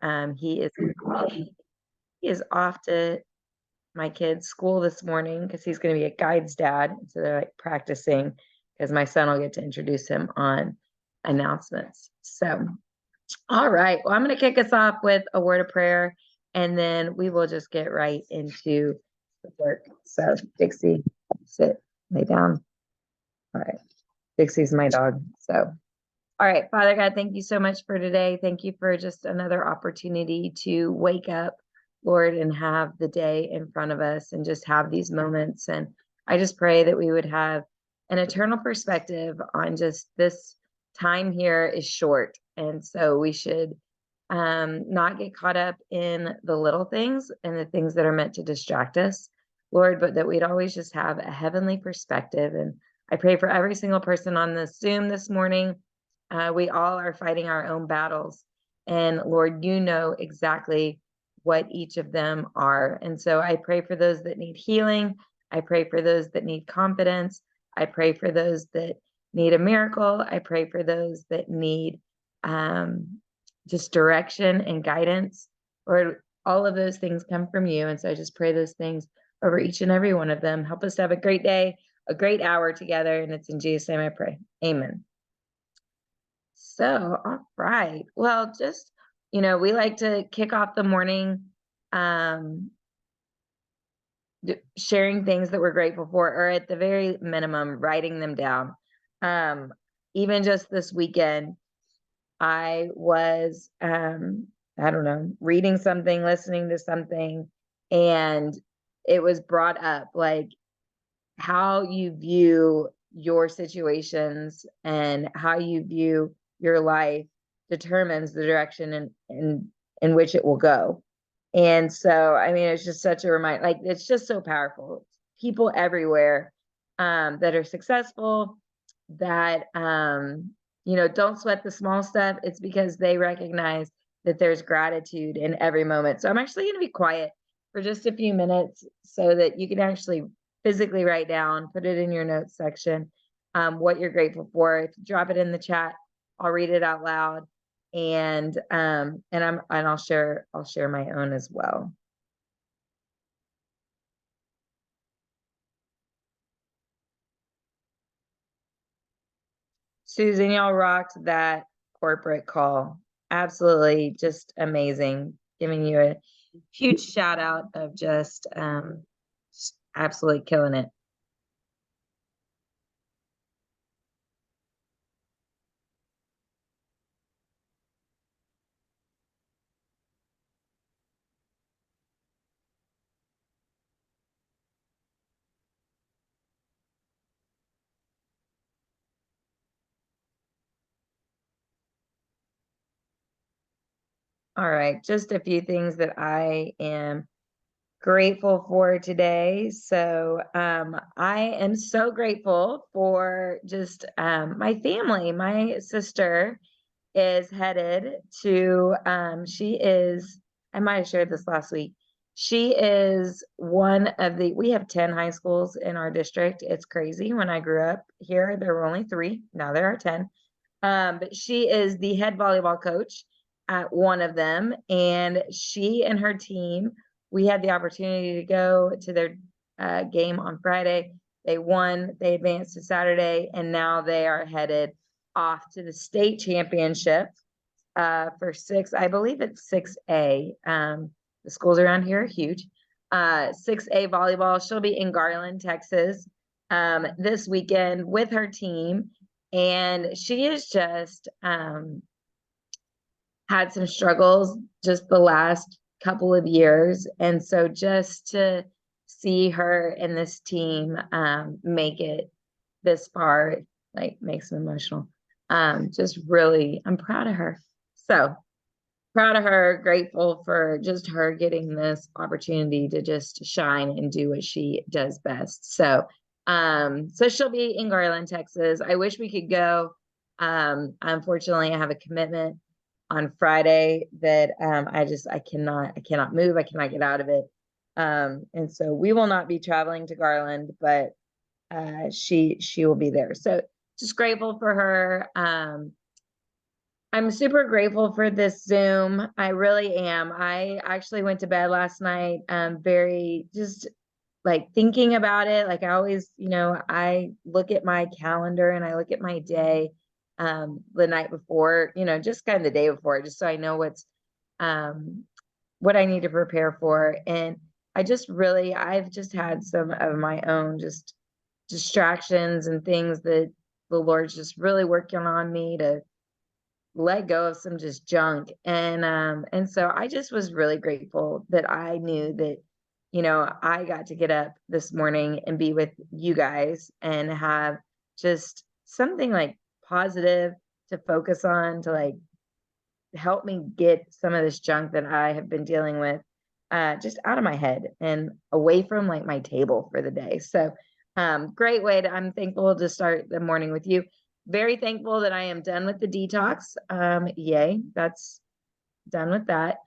He is off to my kid's school this morning because he's going to be a guide's dad. So they're like practicing because my son will get to introduce him on announcements. So, all right. Well, I'm going to kick us off with a word of prayer and then we will just get right into the work. So, Dixie, sit, lay down. All right. Dixie's my dog. So, all right, Father God, thank you so much for today. Thank you for just another opportunity to wake up, Lord, and have the day in front of us and just have these moments. And I just pray that we would have an eternal perspective on just this time here is short. And so we should not get caught up in the little things and the things that are meant to distract us, Lord, but that we'd always just have a heavenly perspective. And I pray for every single person on this Zoom this morning. We all are fighting our own battles. And Lord, you know exactly what each of them are. And so I pray for those that need healing. I pray for those that need confidence. I pray for those that need a miracle. I pray for those that need just direction and guidance. Lord, all of those things come from you. And so I just pray those things over each and every one of them. Help us to have a great day, a great hour together. And it's in Jesus' name I pray. Amen. So, all right. Well, just, we like to kick off the morning sharing things that we're grateful for, or at the very minimum, writing them down. Even just this weekend, I was, I don't know, reading something, listening to something, and it was brought up like how you view your situations and how you view your life determines the direction in which it will go. And so, I mean, it's just such a reminder, like, it's just so powerful. People everywhere that are successful, that, don't sweat the small stuff. It's because they recognize that there's gratitude in every moment. So I'm actually going to be quiet for just a few minutes so that you can actually physically write down, put it in your notes section, what you're grateful for. If you drop it in the chat, I'll read it out loud, and I'll share my own as well. Susan, y'all rocked that corporate call. Absolutely, just amazing. Giving you a huge shout out of just absolutely killing it. All right, just a few things that I am grateful for today. So I am so grateful for just my family. My sister is headed to, I might have shared this last week. She is we have 10 high schools in our district. It's crazy. When I grew up here, there were only 3. Now there are 10. But she is the head volleyball coach at one of them. And she and her team, we had the opportunity to go to their game on Friday. They won, they advanced to Saturday, and now they are headed off to the state championship for I believe it's 6A. The schools around here are huge. 6A volleyball. She'll be in Garland, Texas this weekend with her team. And she has just had some struggles just the last couple of years. And so just to see her and this team make it this far, like, makes me emotional. Just really, I'm proud of her. So proud of her, grateful for just her getting this opportunity to just shine and do what she does best. So she'll be in Garland, Texas. I wish we could go. Unfortunately, I have a commitment on Friday that I cannot move. I cannot get out of it. And so we will not be traveling to Garland, but she will be there. So just grateful for her. I'm super grateful for this Zoom. I really am. I actually went to bed last night, very just like thinking about it. Like I always, I look at my calendar and I look at my day, the night before, just kind of the day before, just so I know um, what I need to prepare for. And I've just had some of my own just distractions and things that the Lord's just really working on me to let go of some just junk. And so I just was really grateful that I knew that, I got to get up this morning and be with you guys and have just something like positive to focus on, to like help me get some of this junk that I have been dealing with just out of my head and away from like my table for the day. So great way to, I'm thankful to start the morning with you. Very thankful that I am done with the detox. Yay, that's done with that.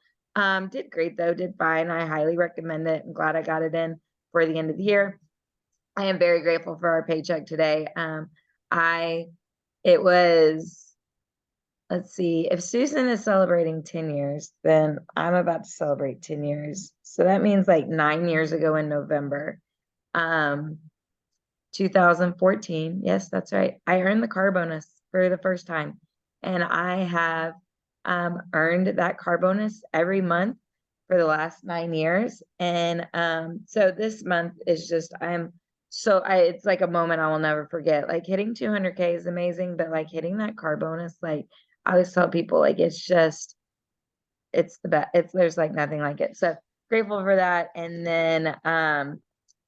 Did great though, did fine. I highly recommend it. I'm glad I got it in for the end of the year. I am very grateful for our paycheck today. I it was Let's see, if Susan is celebrating 10 years, then I'm about to celebrate 10 years. So that means like 9 years ago in November, um, 2014. Yes, that's right. I earned the car bonus for the first time. And I have earned that car bonus every month for the last 9 years. And so this month is just, it's like a moment I will never forget. Like hitting 200K is amazing, but like hitting that car bonus, like I always tell people, like it's the best. There's like nothing like it. So grateful for that. And then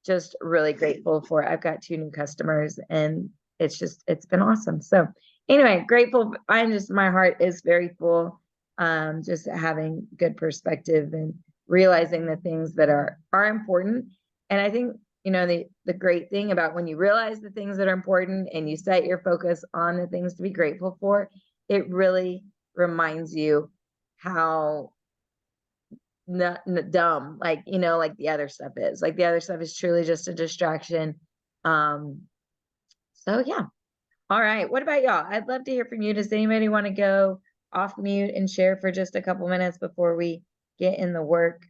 just really grateful for I've got 2 new customers and it's been awesome. So anyway, grateful. My heart is very full. Just having good perspective and realizing the things that are important. And I think, the great thing about when you realize the things that are important and you set your focus on the things to be grateful for, it really reminds you how not dumb, like, like the other stuff is. Like the other stuff is truly just a distraction. Um, so yeah. All right. What about y'all? I'd love to hear from you. Does anybody want to go off mute and share for just a couple minutes before we get in the work?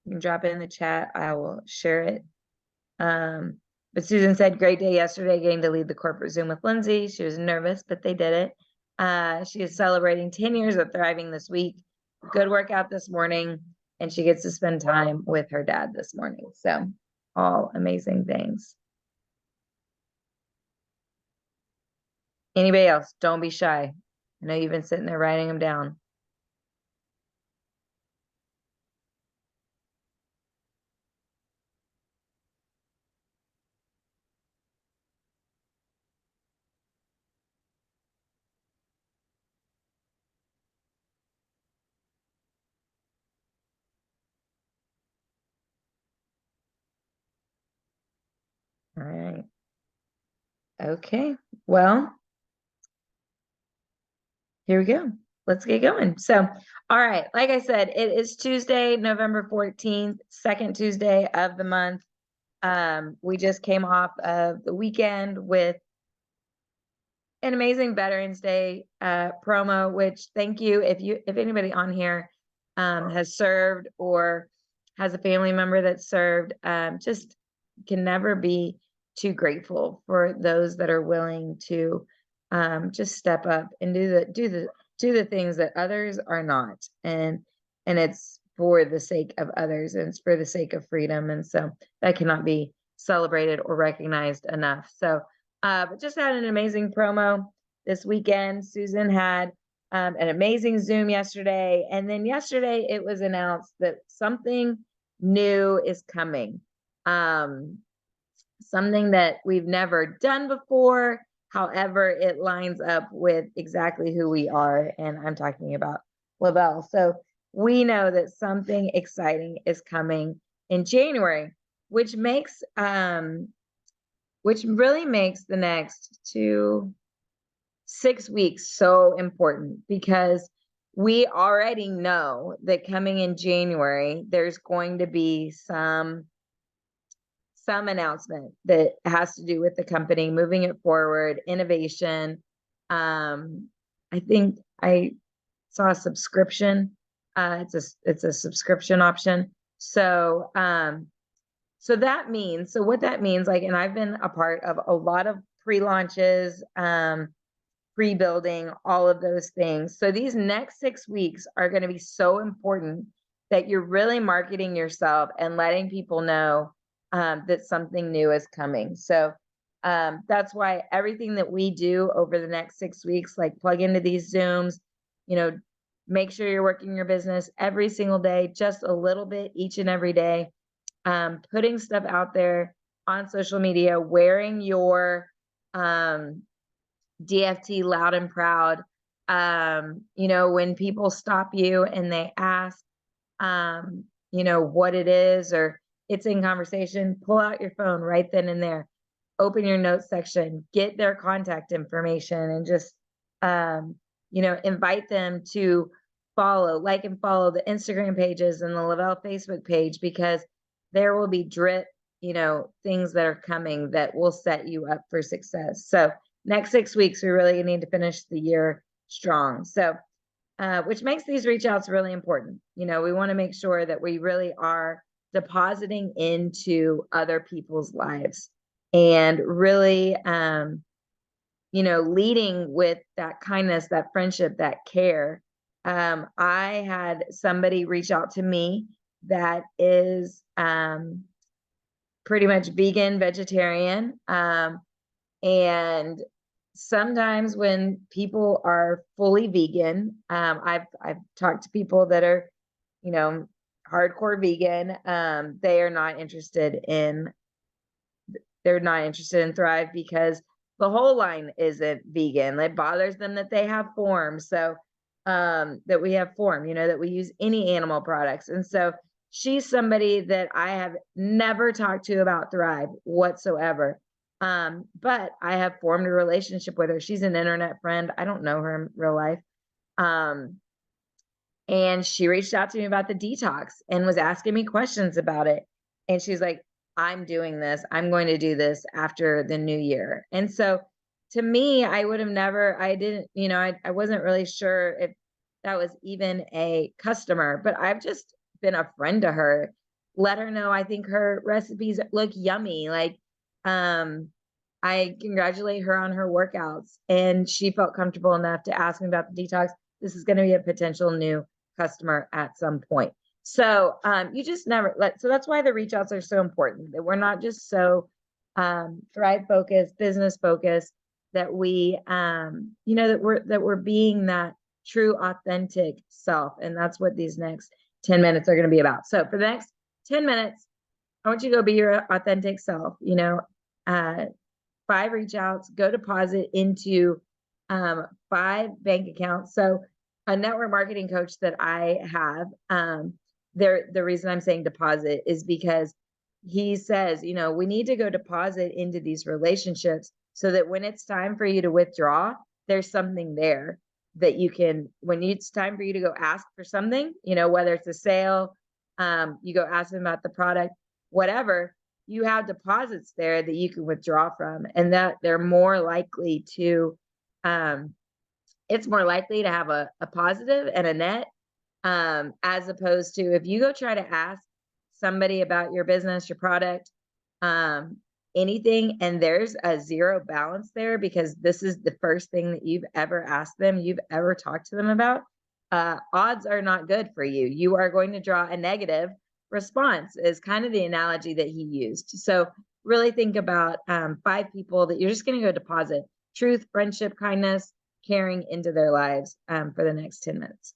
You can drop it in the chat. I will share it. But Susan said, great day yesterday, getting to lead the corporate Zoom with Lindsay. She was nervous, but they did it. She is celebrating 10 years of thriving this week. Good workout this morning, and she gets to spend time with her dad this morning. So all amazing things. Anybody else? Don't be shy. I know you've been sitting there writing them down. All right. Okay. Well, here we go. Let's get going. So, all right. Like I said, it is Tuesday, November 14th, second Tuesday of the month. We just came off of the weekend with an amazing Veterans Day promo, which thank you. If anybody on here has served or has a family member that served, just can never be too grateful for those that are willing to just step up and do the things that others are not. And it's for the sake of others and it's for the sake of freedom. And so that cannot be celebrated or recognized enough. So but just had an amazing promo this weekend. Susan had an amazing Zoom yesterday. And then yesterday it was announced that something new is coming. Something that we've never done before. However, it lines up with exactly who we are. And I'm talking about LaBelle. So we know that something exciting is coming in January, which really makes the next 6 weeks so important because we already know that coming in January, there's going to be some some announcement that has to do with the company, moving it forward, innovation. I think I saw a subscription. It's a subscription option. So that means, so what that means, like, and I've been a part of a lot of pre-launches, pre-building, all of those things. So these next 6 weeks are going to be so important that you're really marketing yourself and letting people know that something new is coming. So that's why everything that we do over the next 6 weeks, like plug into these Zooms, you know, make sure you're working your business every single day, just a little bit each and every day, putting stuff out there on social media, wearing your DFT loud and proud. When people stop you and they ask, what it is, or it's in conversation, pull out your phone right then and there, open your notes section, get their contact information, and just, invite them to like and follow the Instagram pages and the Lavelle Facebook page, because there will be drip, things that are coming that will set you up for success. So next 6 weeks, we really need to finish the year strong. So, which makes these reach outs really important. We want to make sure that we really are depositing into other people's lives and really, leading with that kindness, that friendship, that care. I had somebody reach out to me that is pretty much vegan, vegetarian. And sometimes when people are fully vegan, I've talked to people that are, hardcore vegan. They're not interested in Thrive because the whole line isn't vegan. It bothers them that they have form. So that we have form, that we use any animal products. And so she's somebody that I have never talked to about Thrive whatsoever. But I have formed a relationship with her. She's an internet friend. I don't know her in real life. And she reached out to me about the detox and was asking me questions about it. And she's like, I'm doing this. I'm going to do this after the new year. And so to me, I would have never, I didn't, I wasn't really sure if that was even a customer, but I've just been a friend to her. Let her know I think her recipes look yummy. Like, I congratulate her on her workouts, and she felt comfortable enough to ask me about the detox. This is going to be a potential new customer at some point. So you just never so that's why the reach outs are so important, that we're not just so Thrive focused, business focused, that we that we're being that true authentic self. And that's what these next 10 minutes are going to be about. So for the next 10 minutes, I want you to go be your authentic self. 5 reach outs, go deposit into 5 bank accounts. So a network marketing coach that I have, the reason I'm saying deposit is because he says, we need to go deposit into these relationships so that when it's time for you to withdraw, there's something there that you can, when it's time for you to go ask for something, whether it's a sale, you go ask them about the product, whatever, you have deposits there that you can withdraw from, and that they're more likely to, it's more likely to have a positive and a net, as opposed to if you go try to ask somebody about your business, your product, anything, and there's a zero balance there because this is the first thing that you've ever asked them, you've ever talked to them about, odds are not good for you. You are going to draw a negative response, is kind of the analogy that he used. So really think about 5 people that you're just going to go deposit truth, friendship, kindness, caring into their lives for the next 10 minutes.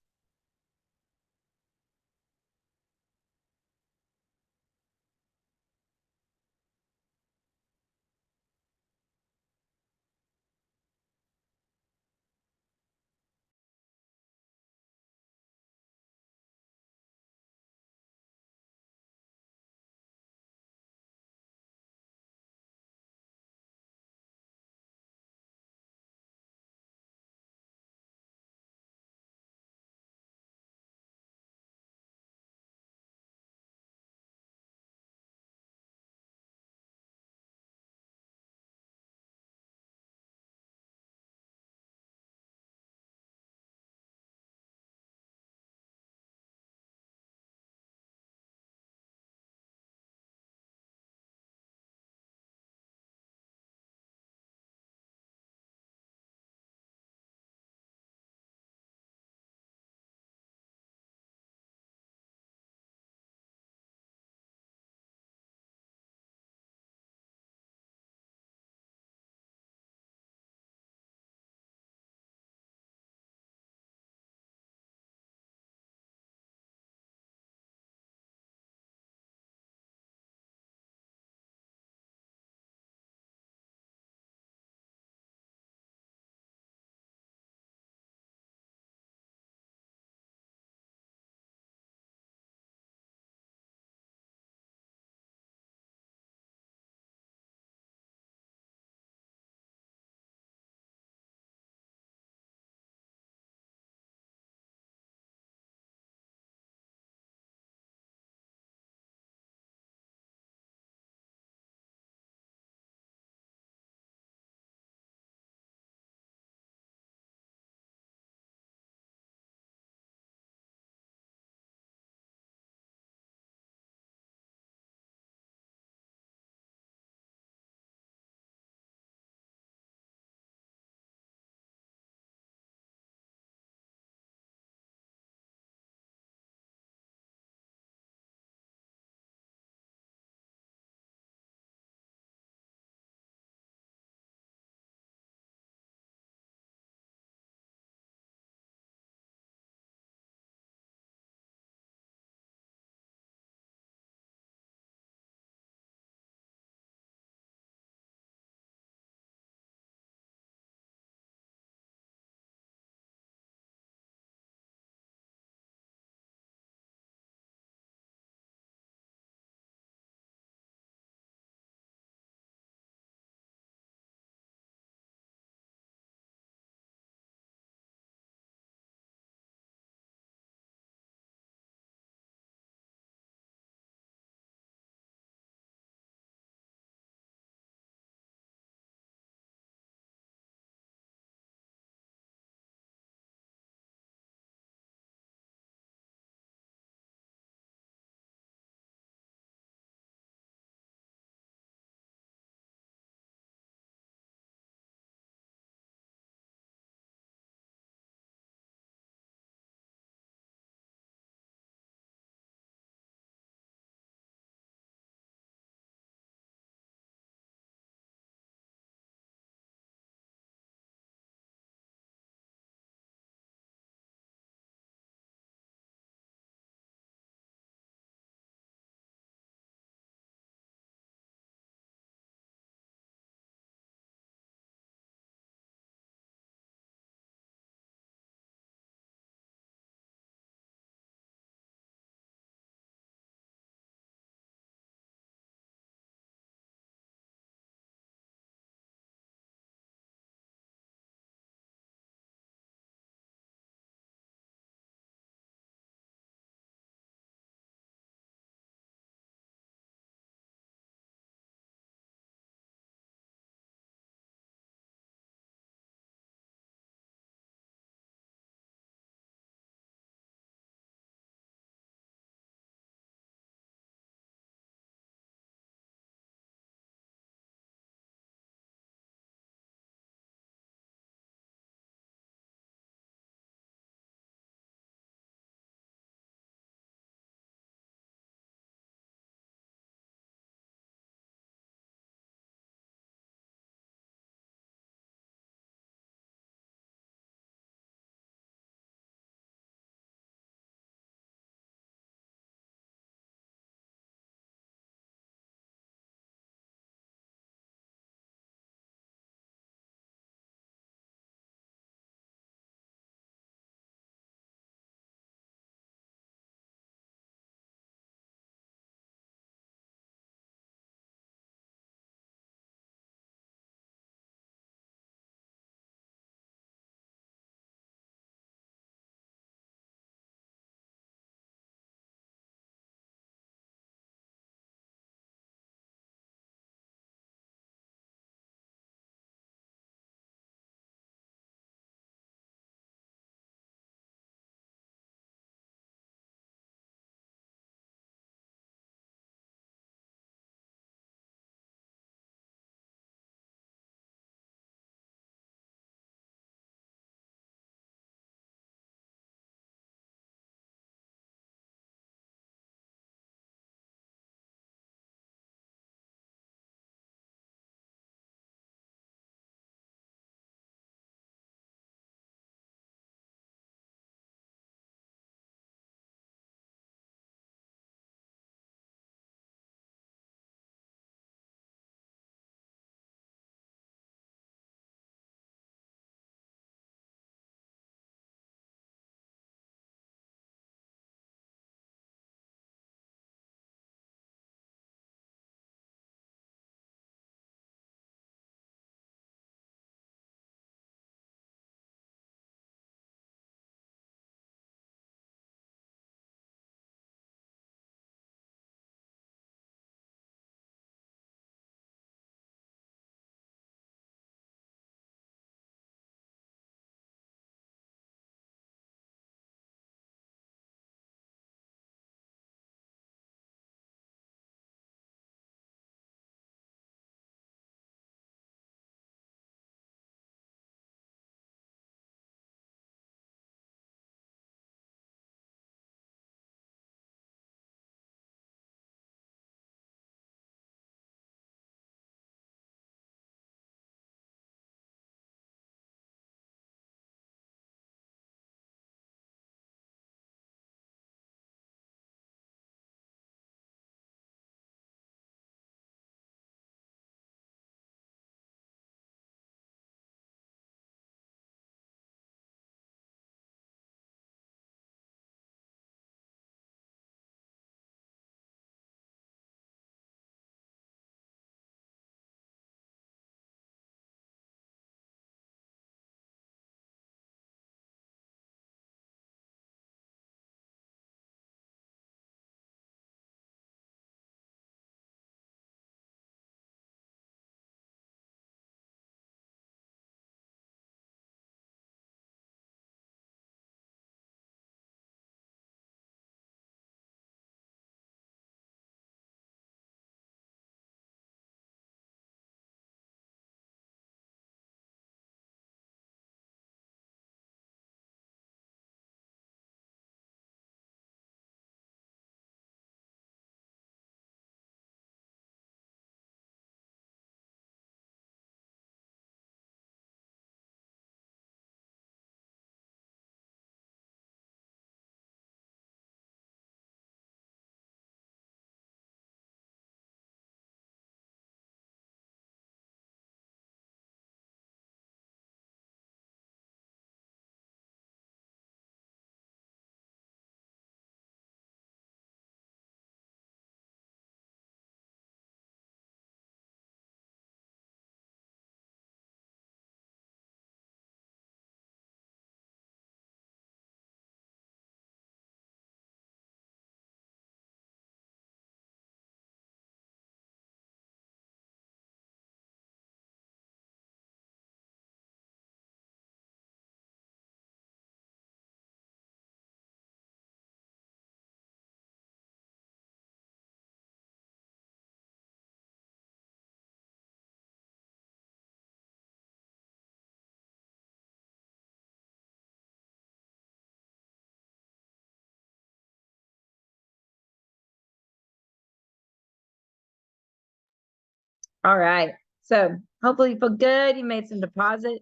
All right. So hopefully you feel good. You made some deposit.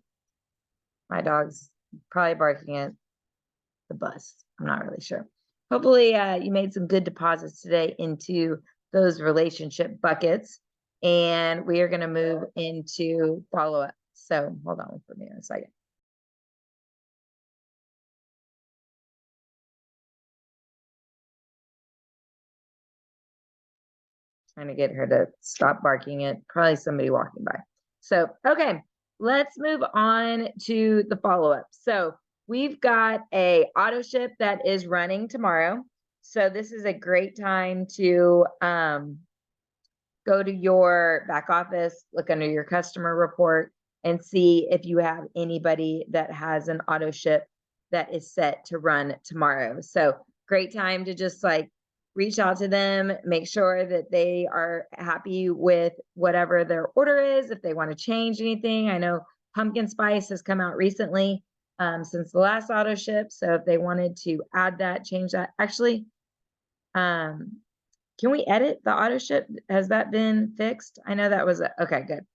My dog's probably barking at the bus. I'm not really sure. Hopefully you made some good deposits today into those relationship buckets. And we are going to move into follow-up. So hold on for me a second. Trying to get her to stop barking at probably somebody walking by. So, okay, let's move on to the follow-up. So we've got a auto ship that is running tomorrow. So this is a great time to go to your back office, look under your customer report, and see if you have anybody that has an auto ship that is set to run tomorrow. So great time to just like reach out to them, make sure that they are happy with whatever their order is. If they want to change anything, I know pumpkin spice has come out recently since the last auto ship. So if they wanted to add that, change that, actually, um, can we edit the auto ship? Has that been fixed? I know that was okay, good.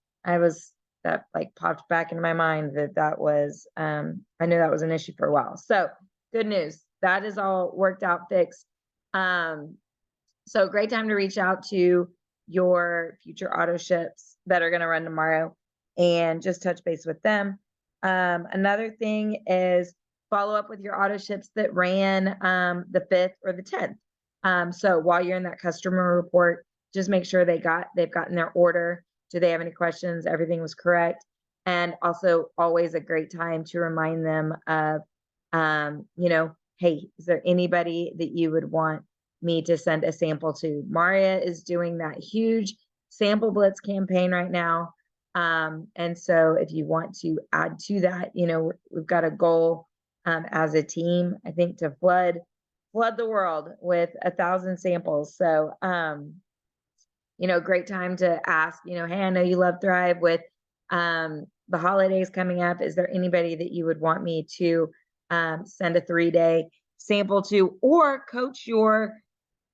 That like popped back into my mind that was I knew that was an issue for a while. So good news. That is all worked out, fixed. Um, so great time to reach out to your future auto ships that are going to run tomorrow and just touch base with them. Another thing is follow up with your auto ships that ran the 5th or the 10th. So while you're in that customer report, just make sure they've gotten their order. Do they have any questions? Everything was correct. And also always a great time to remind them of, hey, is there anybody that you would want me to send a sample to? Maria is doing that huge sample blitz campaign right now. And so if you want to add to that, we've got a goal as a team, I think, to flood the world with 1,000 samples. So, great time to ask, hey, I know you love Thrive with the holidays coming up. Is there anybody that you would want me to send a 3-day sample to, or coach your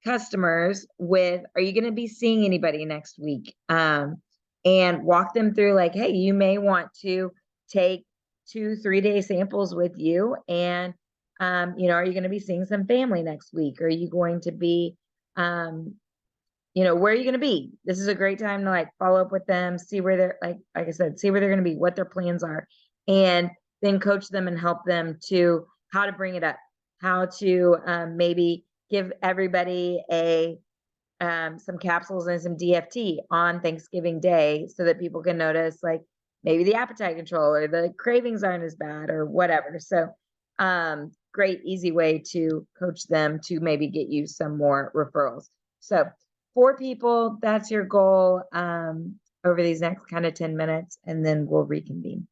customers with, are you going to be seeing anybody next week? And walk them through like, hey, you may want to take 2-3-day samples with you. And, are you going to be seeing some family next week? Are you going to be, where are you going to be? This is a great time to like follow up with them, see where they're like I said, see where they're going to be, what their plans are, and then coach them and help them to how to bring it up, how to maybe give everybody some capsules and some DFT on Thanksgiving Day so that people can notice like maybe the appetite control or the cravings aren't as bad or whatever. So great, easy way to coach them to maybe get you some more referrals. So 4 people, that's your goal over these next kind of 10 minutes, and then we'll reconvene.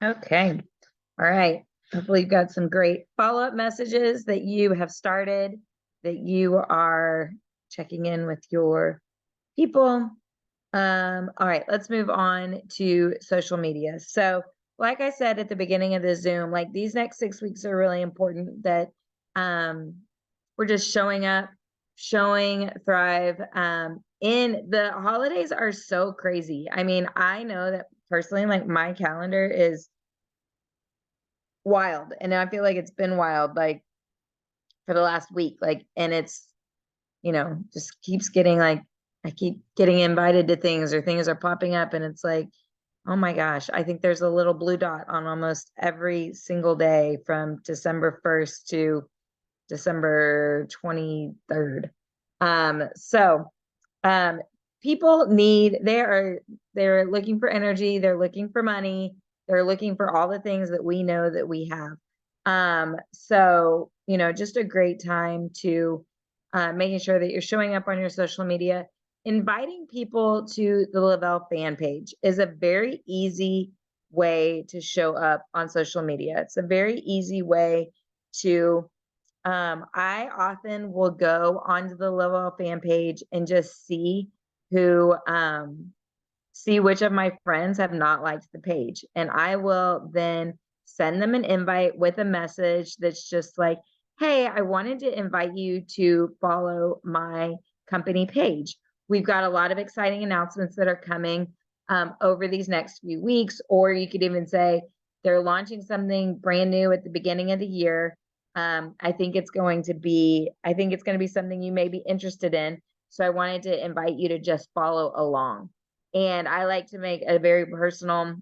Okay. All right. Hopefully you've got some great follow-up messages that you have started, that you are checking in with your people. All right, let's move on to social media. So, like I said at the beginning of the Zoom, like these next 6 weeks are really important that um we're just showing up, showing Thrive. In the holidays are so crazy. I mean, I know that personally, like my calendar is wild, and I feel like it's been wild like for the last week. Like, and it's just keeps getting like I keep getting invited to things or things are popping up and it's like, oh my gosh, I think there's a little blue dot on almost every single day from December 1st to December 23rd. So um people they're looking for energy, they're looking for money, they're looking for all the things that we know that we have. So just a great time to making sure that you're showing up on your social media. Inviting people to the Lavelle fan page is a very easy way to show up on social media. It's a very easy way to I often will go onto the Lavelle fan page and just who see which of my friends have not liked the page. And I will then send them an invite with a message that's just like, hey, I wanted to invite you to follow my company page. We've got a lot of exciting announcements that are coming over these next few weeks. Or you could even say they're launching something brand new at the beginning of the year. I think it's going to be something you may be interested in. So I wanted to invite you to just follow along. And I like to make a very personal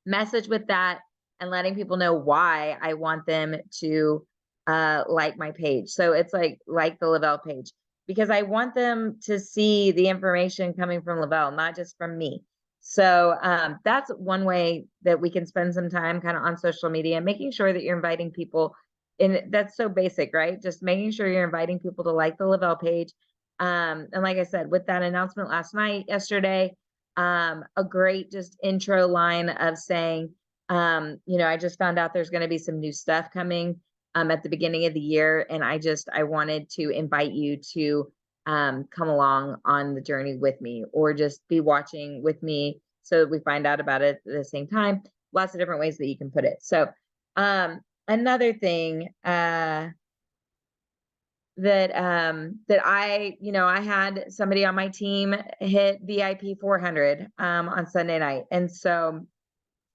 message with that and letting people know why I want them to like my page. So it's like the Lavelle page because I want them to see the information coming from Lavelle, not just from me. So that's one way that we can spend some time kind of on social media, making sure that you're inviting people. And that's so basic, right? Just making sure you're inviting people to like the Lavelle page. And like I said, with that announcement yesterday, a great just intro line of saying, I just found out there's going to be some new stuff coming at the beginning of the year. And I wanted to invite you to come along on the journey with me or just be watching with me so that we find out about it at the same time. Lots of different ways that you can put it. So, another thing, I had somebody on my team hit VIP 400 on Sunday night. And so,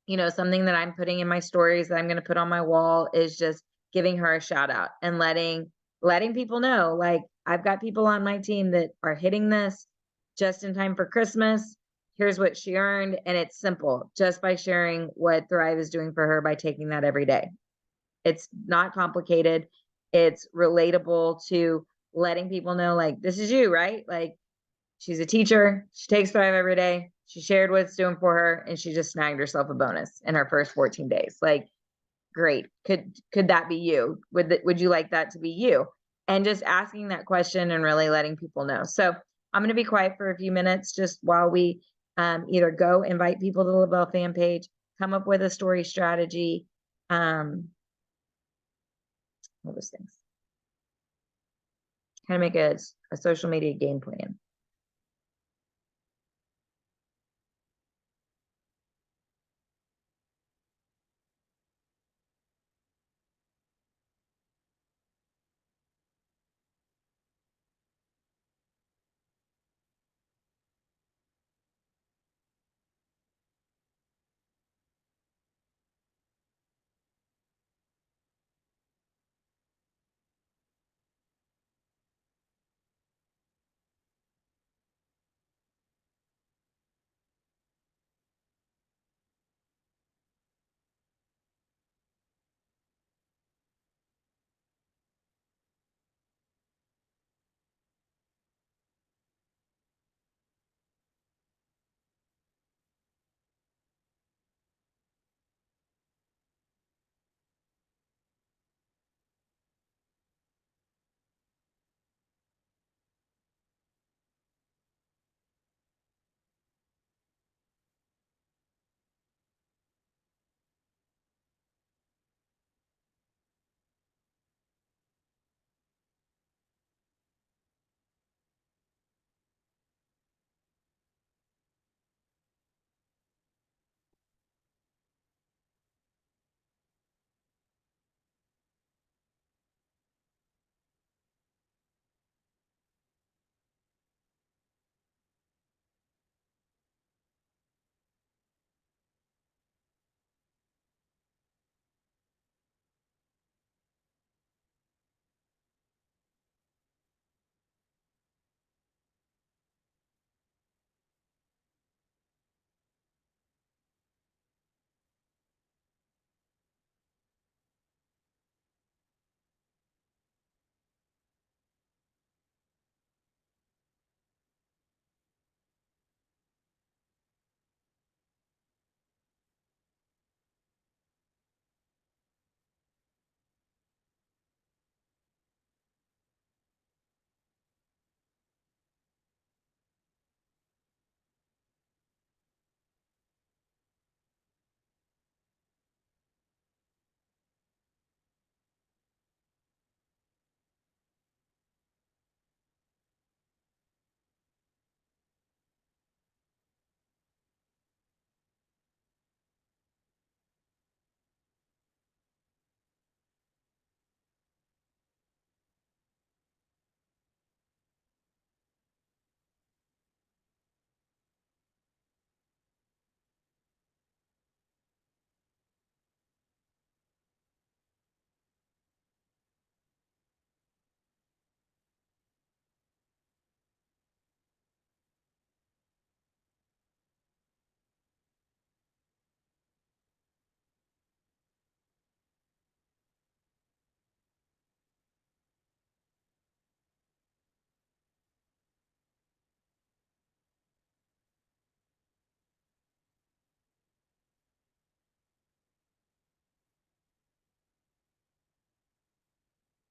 something that I'm putting in my stories that I'm going to put on my wall is just giving her a shout out and letting people know, like, I've got people on my team that are hitting this just in time for Christmas. Here's what she earned, and it's simple, just by sharing what Thrive is doing for her by taking that every day. It's not complicated. It's relatable to letting people know, like, this is you, right? Like, she's a teacher. She takes Thrive every day. She shared what it's doing for her, and she just snagged herself a bonus in her first 14 days. Like, great. Could that be you? Would you like that to be you? And just asking that question and really letting people know. So I'm going to be quiet for a few minutes just while we either go invite people to the Lavelle fan page, come up with a story strategy, all those things. Kind of make a social media game plan.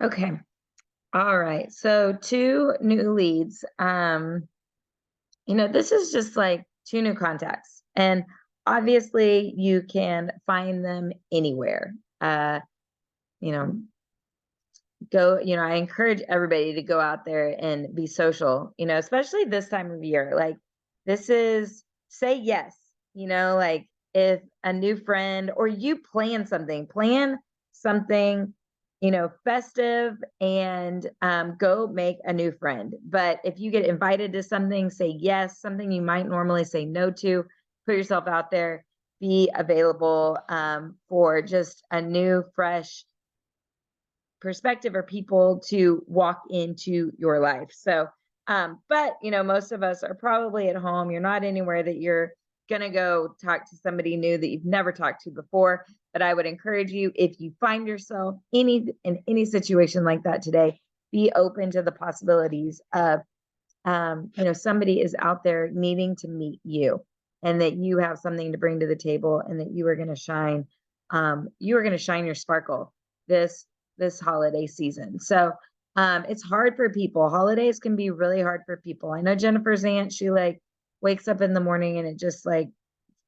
Okay. All right. So two new leads. This is just like two new contacts. And obviously you can find them anywhere. You know, I encourage everybody to go out there and be social, especially this time of year. Like this is say yes, like if a new friend or you plan something, festive and go make a new friend. But if you get invited to something, say yes, something you might normally say no to, put yourself out there, be available for just a new, fresh perspective or people to walk into your life. So, but most of us are probably at home. You're not anywhere that you're gonna go talk to somebody new that you've never talked to before. But I would encourage you, if you find yourself in any situation like that today, be open to the possibilities of somebody is out there needing to meet you and that you have something to bring to the table and that you are going to shine your sparkle this this holiday season. So it's hard for people. Holidays can be really hard for people. I know Jennifer's aunt, she like wakes up in the morning and it just like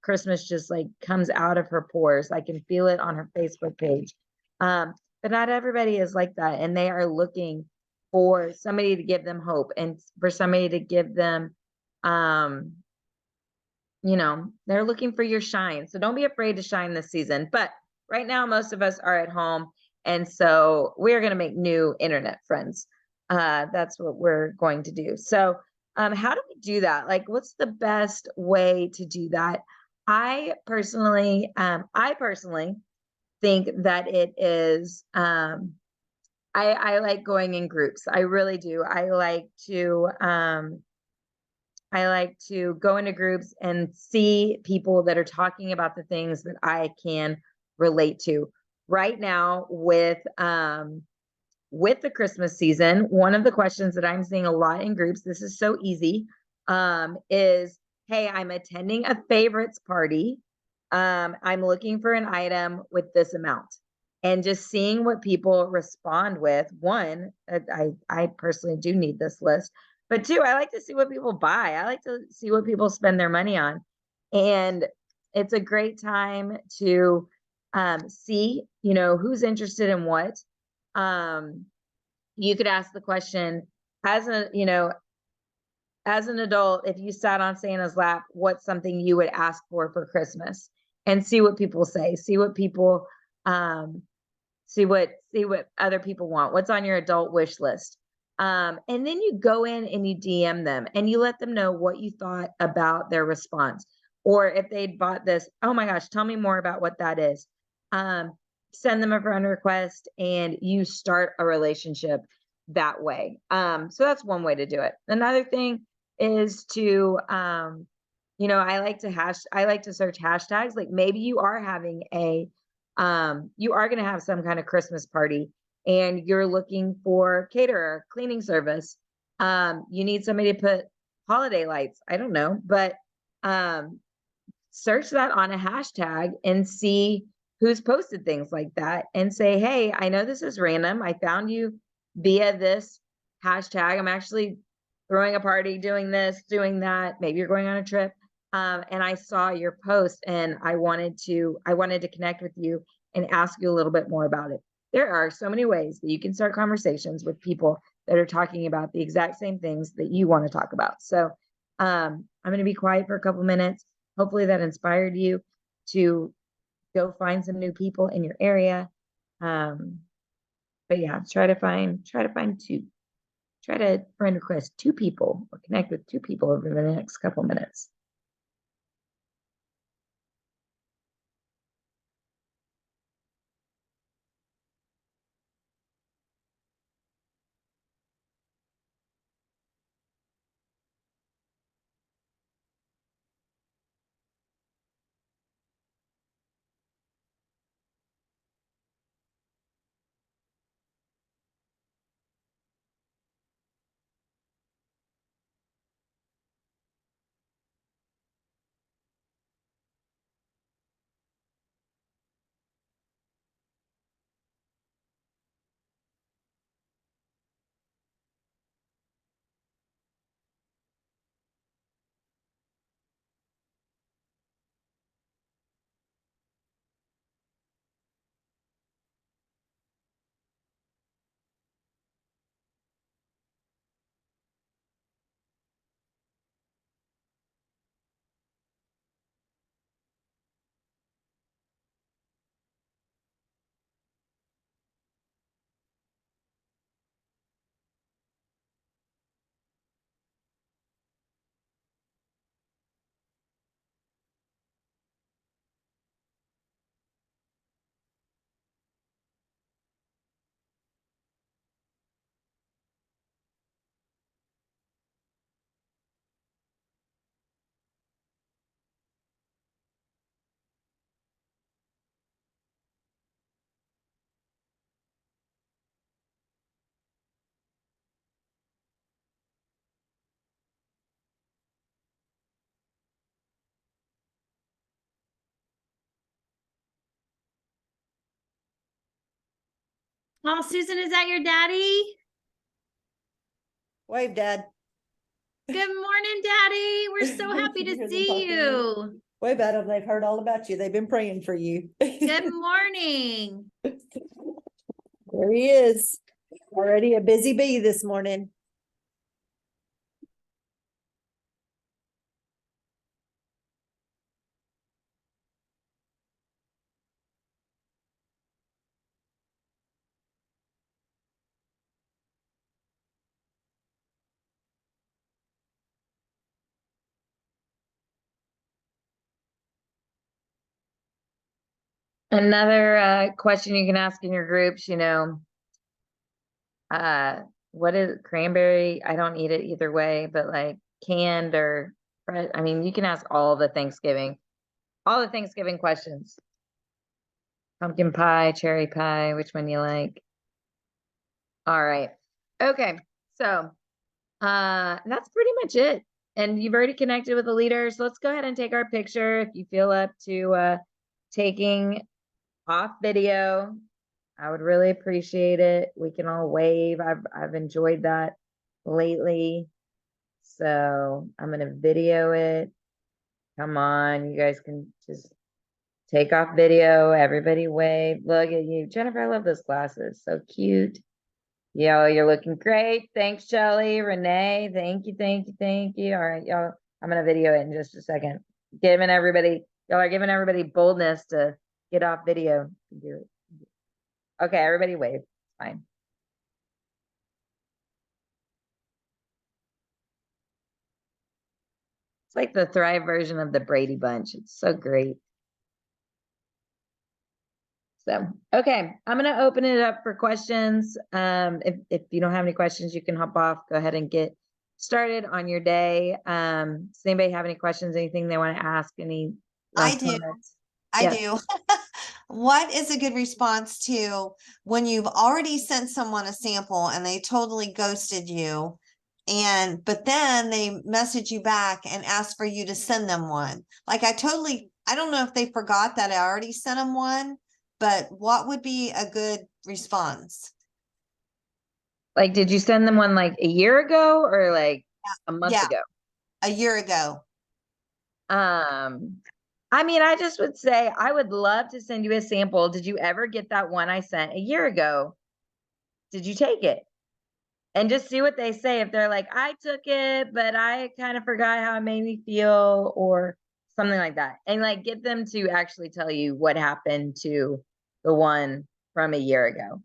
Christmas just like comes out of her pores. I can feel it on her Facebook page. But not everybody is like that. And they are looking for somebody to give them hope and for somebody to give them, um, they're looking for your shine. So don't be afraid to shine this season. But right now, most of us are at home. And so we're going to make new internet friends. That's what we're going to do. So, how do we do that? Like, what's the best way to do that? I personally think that it is. I like going in groups. I really do. I like to go into groups and see people that are talking about the things that I can relate to. Right now, with the Christmas season, one of the questions that I'm seeing a lot in groups, this is so easy, is, hey, I'm attending a favorites party. I'm looking for an item with this amount. And just seeing what people respond with. One, I personally do need this list. But two, I like to see what people buy. I like to see what people spend their money on. And it's a great time to see, who's interested in what. Um, you could ask the question as as an adult, if you sat on Santa's lap, what's something you would ask for Christmas? And see what people say. See what people um see what other people want. What's on your adult wish list? And then you go in and you DM them and you let them know what you thought about their response. Or if they'd bought this, oh my gosh, tell me more about what that is. Um, Send them a friend request and you start a relationship that way. So that's one way to do it. Another thing is to I like to search hashtags. Like maybe you are going to have some kind of Christmas party and you're looking for caterer, cleaning service. You need somebody to put holiday lights. I don't know, but um, search that on a hashtag and see who's posted things like that and say, hey, I know this is random. I found you via this hashtag. I'm actually throwing a party, doing this, doing that. Maybe you're going on a trip. And I saw your post and I wanted to connect with you and ask you a little bit more about it. There are so many ways that you can start conversations with people that are talking about the exact same things that you want to talk about. So I'm going to be quiet for a couple minutes. Hopefully that inspired you to go find some new people in your area. Um, but yeah, try to find two. Try to friend request two people or connect with two people over the next couple minutes. Oh, Susan, is that your daddy? Wave, Dad. Good morning, Daddy. We're so happy You to hear them see talking to you? you. Wave at them. They've heard all about you. They've been praying for you. Good morning. There he is. Already a busy bee this morning. Another question you can ask in your groups, uh, what is cranberry? I don't eat it either way, but like canned or fresh. I mean, you can ask all the Thanksgiving questions. Pumpkin pie, cherry pie, which one you like? All right. Okay. So, that's pretty much it. And you've already connected with the leaders. Let's go ahead and take our picture if you feel up to taking off video. I would really appreciate it. We can all wave. I've enjoyed that lately. So I'm gonna video it. Come on, you guys can just take off video. Everybody wave. Look at you. Jennifer, I love those glasses. So cute. Yo, you're looking great. Thanks, Shelly. Renee, thank you, thank you, thank you. All right, y'all. I'm gonna video it in just a second. Y'all are giving everybody boldness to get off video. Do it. Okay, everybody wave. Fine. It's like the Thrive version of the Brady Bunch. It's so great. So, okay, I'm gonna open it up for questions. If you don't have any questions, you can hop off. Go ahead and get started on your day. Does anybody have any questions? Anything they want to ask? Any I last do. comments? I Yes. do. What is a good response to when you've already sent someone a sample and they totally ghosted you, but then they message you back and ask for you to send them one? Like I don't know if they forgot that I already sent them one, but what would be a good response? Like, did you send them one like a year ago or like a month Yeah, ago? a year ago. I mean, I just would say I would love to send you a sample. Did you ever get that one I sent a year ago? Did you take it? And just see what they say. If they're like, I took it, but I kind of forgot how it made me feel, or something like that. And like get them to actually tell you what happened to the one from a year ago.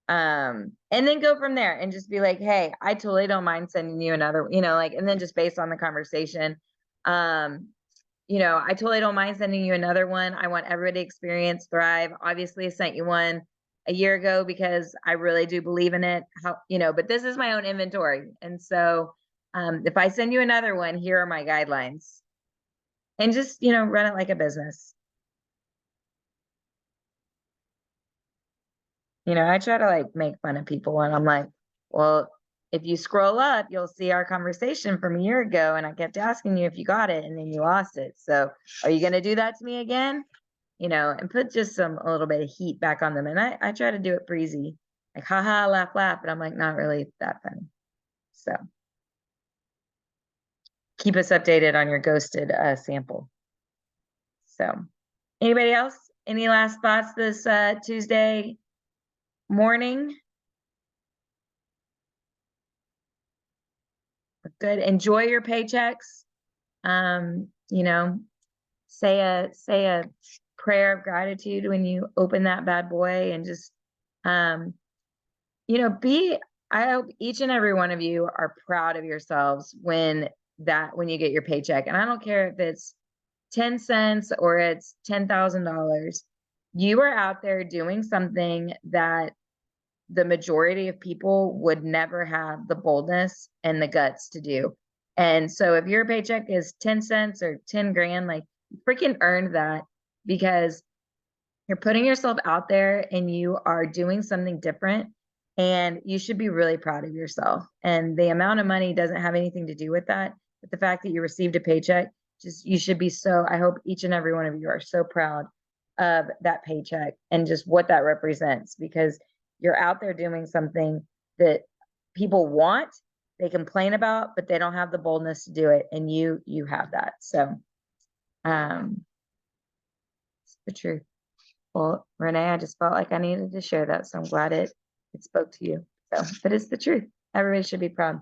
And then go from there and just be like, hey, I totally don't mind sending you another, like, and then just based on the conversation, I totally don't mind sending you another one. I want everybody to experience Thrive. Obviously, I sent you one a year ago because I really do believe in it. But this is my own inventory. And so if I send you another one, here are my guidelines. And just, run it like a business. I try to like make fun of people and I'm like, well, if you scroll up, you'll see our conversation from a year ago. And I kept asking you if you got it and then you lost it. So are you going to do that to me again? And put just a little bit of heat back on them. And I try to do it breezy, like, haha, laugh, laugh. But I'm like, not really that funny. So keep us updated on your ghosted sample. So anybody else? Any last thoughts this Tuesday morning? Good. Enjoy your paychecks. Say a prayer of gratitude when you open that bad boy and just I hope each and every one of you are proud of yourselves when you get your paycheck. And I don't care if it's 10 cents or it's $10,000. You are out there doing something that the majority of people would never have the boldness and the guts to do. And so if your paycheck is 10 cents or 10 grand, like freaking earned that because you're putting yourself out there and you are doing something different and you should be really proud of yourself. And the amount of money doesn't have anything to do with that. But the fact that you received a paycheck, you should be I hope each and every one of you are so proud of that paycheck and just what that represents because you're out there doing something that people want, they complain about, but they don't have the boldness to do it. And you have that. So, it's the truth. Well, Renee, I just felt like I needed to share that. So I'm glad it spoke to you. So, but it's the truth. Everybody should be proud.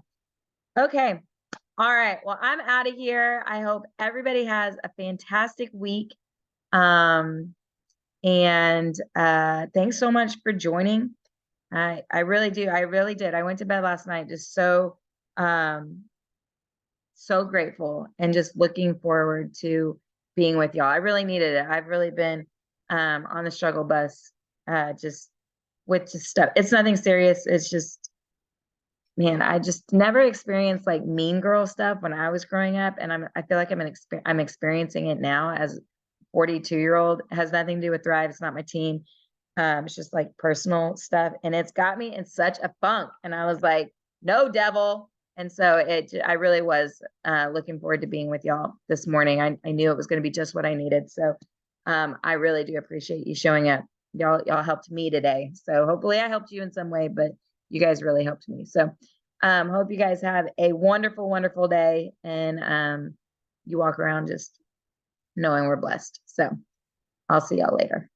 Okay. All right. Well, I'm out of here. I hope everybody has a fantastic week. And thanks so much for joining. I really do. I really did. I went to bed last night just so grateful and just looking forward to being with y'all. I really needed it. I've really been on the struggle bus just with just stuff. It's nothing serious. It's just, man, I just never experienced like mean girl stuff when I was growing up, and I feel like I'm experiencing it now as 42-year-old. It has nothing to do with Thrive. It's not my team. It's just like personal stuff, and it's got me in such a funk. And I was like, no, devil. And so I really was looking forward to being with y'all this morning. I knew it was going to be just what I needed. So I really do appreciate you showing up. Y'all helped me today. So hopefully I helped you in some way, but you guys really helped me. So hope you guys have a wonderful, wonderful day, and you walk around just knowing we're blessed. So I'll see y'all later.